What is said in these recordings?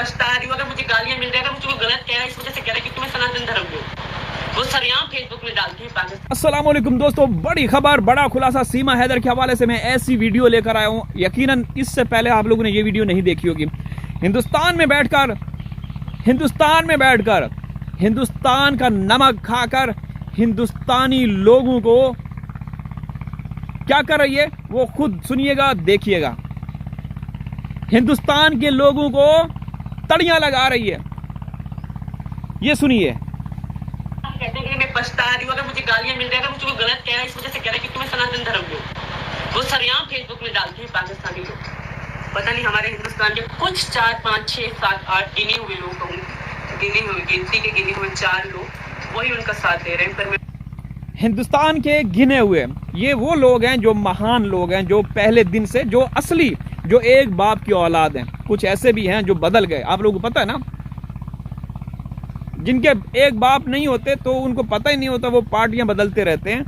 पछता रही हूँ। अगर मुझे गालियां मिल रही है, अगर मुझे गलत कह रहा है, इस वजह से कह रहा है कि तुम्हें सनातन धर्म दो, वो सरेआम फेसबुक में डालती है पाकिस्तान। अस्सलाम वालेकुम दोस्तों, बड़ी खबर, बड़ा खुलासा सीमा हैदर के हवाले से मैं ऐसी वीडियो लेकर आया हूँ। यकीनन इससे पहले आप लोगों ने ये वीडियो नहीं देखी होगी। हिंदुस्तान में बैठकर हिंदुस्तान का नमक खाकर हिंदुस्तानी लोगों को क्या कर रही है वो खुद सुनिएगा, देखिएगा। हिंदुस्तान के लोगों को तड़ियां लगा रही है, ये सुनिए। कहते हैं कि मैं पछता रही हूँ। अगर मुझे गालियां मिल रही है, अगर मुझे गलत कह रहा है, इस वजह से कह रहा है कि तुम्हें सनातन धर्म दो, वो सरेआम फेसबुक में डालते हैं पाकिस्तानी लोग। पता नहीं हमारे हिंदुस्तान के कुछ 4, 5, 6, 7, 8 गिने हुए लोग कहूँगी, गिने हुए 4 लोग वही उनका साथ दे रहे हैं। पर हिंदुस्तान के गिने हुए ये वो लोग हैं जो महान लोग हैं, जो पहले दिन से, जो असली, जो एक बाप की औलाद हैं। कुछ ऐसे भी हैं जो बदल गए, आप लोगों को पता है ना, जिनके एक बाप नहीं होते तो उनको पता ही नहीं होता, वो पार्टियां बदलते रहते हैं।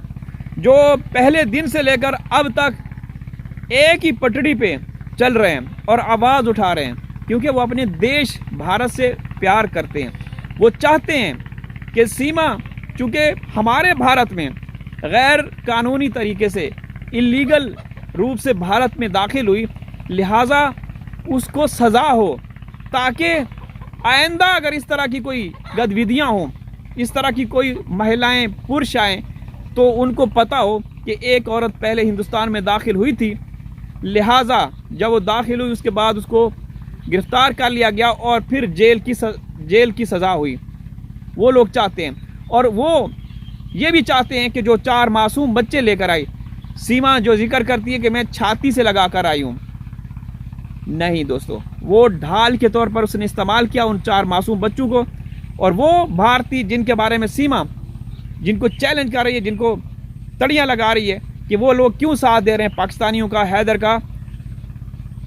जो पहले दिन से लेकर अब तक एक ही पटड़ी पे चल रहे हैं और आवाज़ उठा रहे हैं, क्योंकि वो अपने देश भारत से प्यार करते हैं। वो चाहते हैं कि सीमा, चूँकि हमारे भारत में गैर कानूनी तरीके से, इलीगल रूप से भारत में दाखिल हुई, लिहाजा उसको सज़ा हो, ताकि आइंदा अगर इस तरह की कोई गतिविधियां हों, इस तरह की कोई महिलाएं, पुरुष आएँ, तो उनको पता हो कि एक औरत पहले हिंदुस्तान में दाखिल हुई थी, लिहाजा जब वो दाखिल हुई उसके बाद उसको गिरफ्तार कर लिया गया और फिर जेल की सज़ा हुई। वो लोग चाहते हैं, और वो ये भी चाहते हैं कि जो 4 मासूम बच्चे लेकर आई, सीमा जो जिक्र करती है कि मैं छाती से लगा कर आई हूँ, नहीं दोस्तों, वो ढाल के तौर पर उसने इस्तेमाल किया उन 4 मासूम बच्चों को। और वो भारतीय जिनके बारे में सीमा, जिनको चैलेंज कर रही है, जिनको तड़ियां लगा रही है कि वो लोग क्यों साथ दे रहे हैं पाकिस्तानियों का, हैदर का,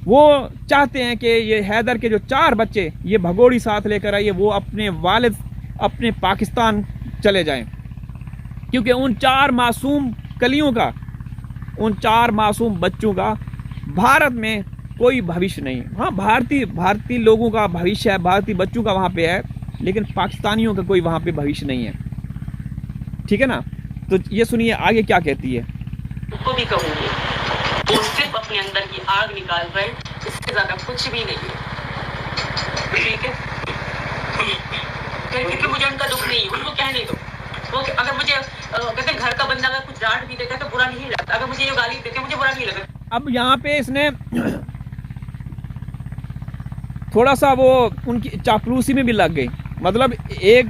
वो चाहते हैं कि ये हैदर के जो 4 बच्चे ये भगोड़ी साथ लेकर आइए, वो अपने वालिद, अपने पाकिस्तान चले जाएं, क्योंकि उन 4 मासूम कलियों का, उन 4 मासूम बच्चों का भारत में कोई भविष्य नहीं है। हाँ, भारतीय लोगों का भविष्य है, भारतीय बच्चों का वहाँ पे है, लेकिन पाकिस्तानियों का कोई वहाँ पे भविष्य नहीं है। ठीक है ना? तो ये सुनिए आगे क्या कहती है। उसको भी कहूँगी, वो सिर्फ अपने अंदर की आग निकाल रहे, इससे ज्यादा कुछ भी नहीं है। ठीक है, क्योंकि मुझे उनका दुख नहीं है, उनको कहने दो। वो अगर मुझे कहते घर का बंदा अगर कुछ डांट भी देता तो बुरा नहीं लगता, अगर मुझे ये गाली देते मुझे बुरा नहीं लगता। अब यहाँ पे इसने थोड़ा सा वो उनकी चापलूसी में भी लग गई, मतलब एक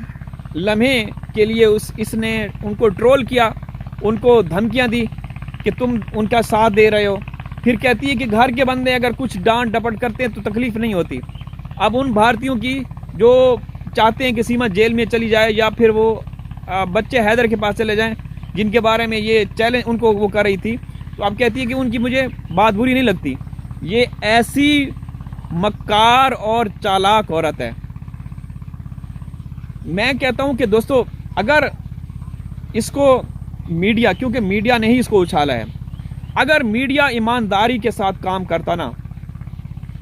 लम्हे के लिए इसने उनको ट्रोल किया, उनको धमकियां दी कि तुम उनका साथ दे रहे हो। फिर कहती है कि घर के बंदे अगर कुछ डांट डपट करते हैं तो तकलीफ नहीं होती। अब उन भारतीयों की जो चाहते हैं कि सीमा जेल में चली जाए या फिर वो बच्चे हैदर के पास चले जाएं, जिनके बारे में ये चैलेंज उनको वो कर रही थी, तो अब कहती है कि उनकी मुझे बात बुरी नहीं लगती। ये ऐसी मक्कार और चालाक औरत है। मैं कहता हूं कि दोस्तों, अगर इसको मीडिया, क्योंकि मीडिया ने ही इसको उछाला है, अगर मीडिया ईमानदारी के साथ काम करता ना,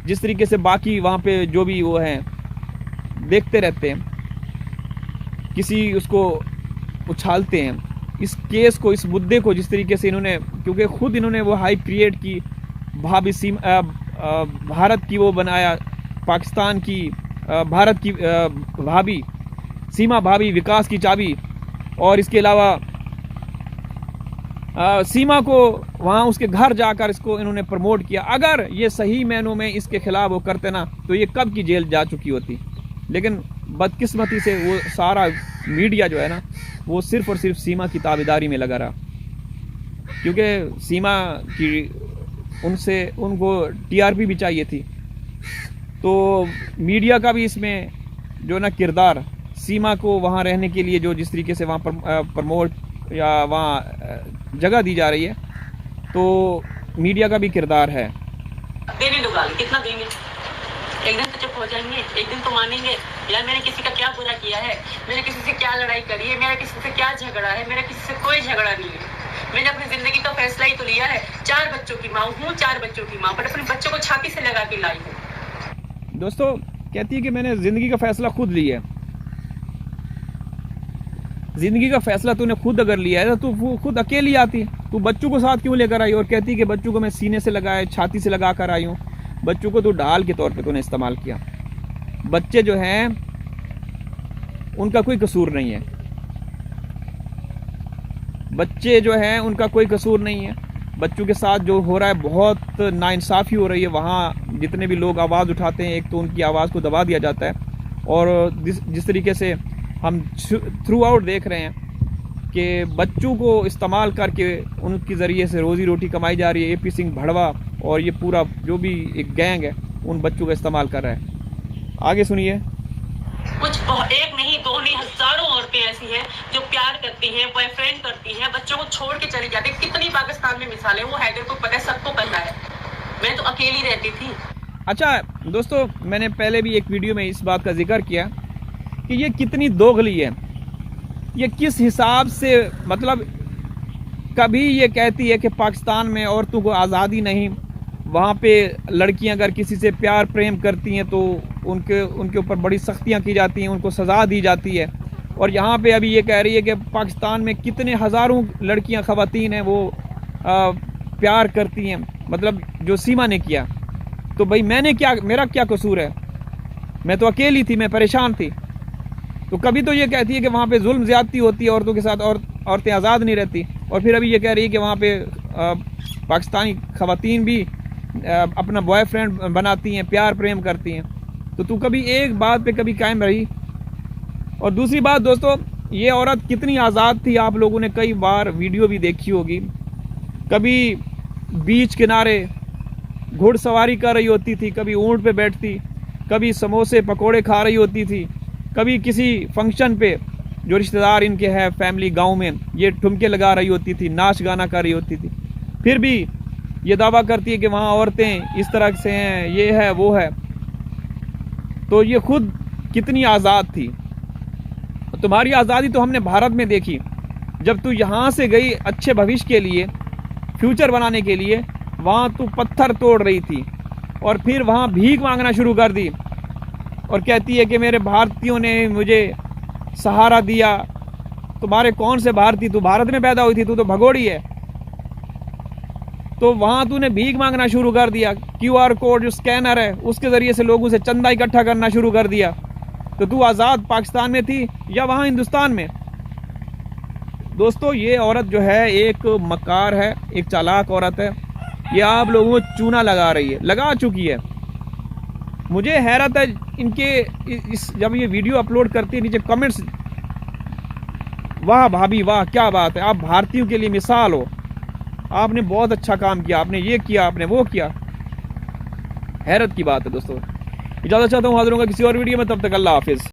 जिस तरीके से बाकी वहाँ पे जो भी वो हैं देखते रहते हैं, किसी उसको उछालते हैं, इस केस को, इस मुद्दे को जिस तरीके से इन्होंने, क्योंकि खुद इन्होंने वो हाइप क्रिएट की, भाभी सीमा, भारत की वो बनाया, पाकिस्तान की, भारत की भाभी, सीमा भाभी विकास की चाबी, और इसके अलावा सीमा को वहाँ उसके घर जाकर इसको इन्होंने प्रमोट किया। अगर ये सही मायनों में इसके खिलाफ वो करते ना, तो ये कब की जेल जा चुकी होती। लेकिन बदकिस्मती से वो सारा मीडिया जो है ना, वो सिर्फ और सिर्फ सीमा की ताबेदारी में लगा रहा, क्योंकि सीमा की उनको टीआरपी भी चाहिए थी। तो मीडिया का भी इसमें जो ना किरदार, सीमा को वहाँ रहने के लिए जो जिस तरीके से वहाँ प्रमोट या वहाँ जगह दी जा रही है, तो मीडिया का भी किरदार है। देने दो गाली, कितना देंगे? एक दिन तो चुप हो जाएंगे, एक दिन तो मानेंगे यार मैंने किसी का क्या बुरा किया है, मैंने किसी से क्या लड़ाई करी है, मेरा किसी से क्या झगड़ा है, मेरा किसी से कोई झगड़ा नहीं है। मैंने अपनी जिंदगी का फैसला ही तो लिया है। 4 बच्चों की माँ हूँ, 4 बच्चों की माँ, पर अपने बच्चों को छाती से लगा के लाई हूँ। दोस्तों, कहती है कि मैंने ज़िंदगी का फ़ैसला खुद लिया है। ज़िंदगी का फ़ैसला तूने खुद अगर लिया है तो तू खुद अकेली आती, तू बच्चों को साथ क्यों लेकर आई? और कहती है कि बच्चों को मैं सीने से लगाए, छाती से लगा कर आई हूँ। बच्चों को तू ढाल के तौर पे तूने इस्तेमाल किया। बच्चे जो हैं उनका कोई कसूर नहीं है, बच्चे जो हैं उनका कोई कसूर नहीं है। बच्चों के साथ जो हो रहा है बहुत नाइंसाफ़ी हो रही है। वहाँ जितने भी लोग आवाज़ उठाते हैं, एक तो उनकी आवाज़ को दबा दिया जाता है, और जिस तरीके से हम थ्रू आउट देख रहे हैं कि बच्चों को इस्तेमाल करके उनके ज़रिए से रोज़ी रोटी कमाई जा रही है। AP सिंह भड़वा और ये पूरा जो भी एक गैंग है उन बच्चों का इस्तेमाल कर रहा है। आगे सुनिए। कुछ एक नहीं, दो नहीं, हजारों औरतें ऐसी हैं जो प्यार करती हैं, बॉयफ्रेंड करती हैं, बच्चों को छोड़ के चली जाती है। कितनी पाकिस्तान में मिसालें, वो हैदर को पता है, सबको पता है। मैं तो अकेली रहती थी। अच्छा दोस्तों, मैंने पहले भी एक वीडियो में इस बात का जिक्र किया कि ये कितनी दोगली है। ये किस हिसाब से, मतलब कभी ये कहती है कि पाकिस्तान में औरतों को आज़ादी नहीं, वहाँ पे लड़कियां अगर किसी से प्यार प्रेम करती हैं तो उनके ऊपर बड़ी सख्तियां की जाती हैं, उनको सज़ा दी जाती है। और यहाँ पे अभी ये कह रही है कि पाकिस्तान में कितने हज़ारों लड़कियां, ख़वातीन हैं वो प्यार करती हैं, मतलब जो सीमा ने किया। तो भाई मैंने क्या, मेरा क्या कसूर है? मैं तो अकेली थी, मैं परेशान थी। तो कभी तो ये कहती है कि वहाँ पे जुल्म ज़्यादती होती है औरतों के साथ, और औरतें आज़ाद नहीं रहती, और फिर अभी ये कह रही है कि वहाँ पे पाकिस्तानी ख़वातीन भी अपना बॉयफ्रेंड बनाती हैं, प्यार प्रेम करती हैं। तो तू कभी एक बात पे कभी कायम रही? और दूसरी बात दोस्तों, ये औरत कितनी आज़ाद थी, आप लोगों ने कई बार वीडियो भी देखी होगी। कभी बीच किनारे घुड़सवारी कर रही होती थी, कभी ऊँट पे बैठती, कभी समोसे पकोड़े खा रही होती थी, कभी किसी फंक्शन पे जो रिश्तेदार इनके हैं फैमिली गांव में, ये ठुमके लगा रही होती थी, नाच गाना कर रही होती थी। फिर भी ये दावा करती है कि वहाँ औरतें इस तरह से हैं, ये है वो है। तो ये खुद कितनी आज़ाद थी। तुम्हारी आज़ादी तो हमने भारत में देखी, जब तू यहाँ से गई अच्छे भविष्य के लिए, फ्यूचर बनाने के लिए, वहाँ तू पत्थर तोड़ रही थी, और फिर वहाँ भीख मांगना शुरू कर दी, और कहती है कि मेरे भारतीयों ने मुझे सहारा दिया। तुम्हारे कौन से भारतीय? तू भारत में पैदा हुई थी, तू तो भगोड़ी है। तो वहाँ तूने भीख मांगना शुरू कर दिया। QR कोड जो स्कैनर है उसके ज़रिए से लोगों से चंदा इकट्ठा करना शुरू कर दिया। तो तू आज़ाद पाकिस्तान में थी या वहाँ हिंदुस्तान में? दोस्तों ये औरत जो है एक मक्कार है, एक चालाक औरत है। ये आप लोगों को चूना लगा रही है, लगा चुकी है। मुझे हैरत है इनके जब ये वीडियो अपलोड करती है, नीचे कमेंट्स, वाह भाभी वाह, क्या बात है, आप भारतीयों के लिए मिसाल हो, आपने बहुत अच्छा काम किया, आपने ये किया, आपने वो किया। हैरत की बात है दोस्तों। इजाज़त चाहता हूँ, हाजिर होगा किसी और वीडियो में, तब तक अल्लाह हाफिज़।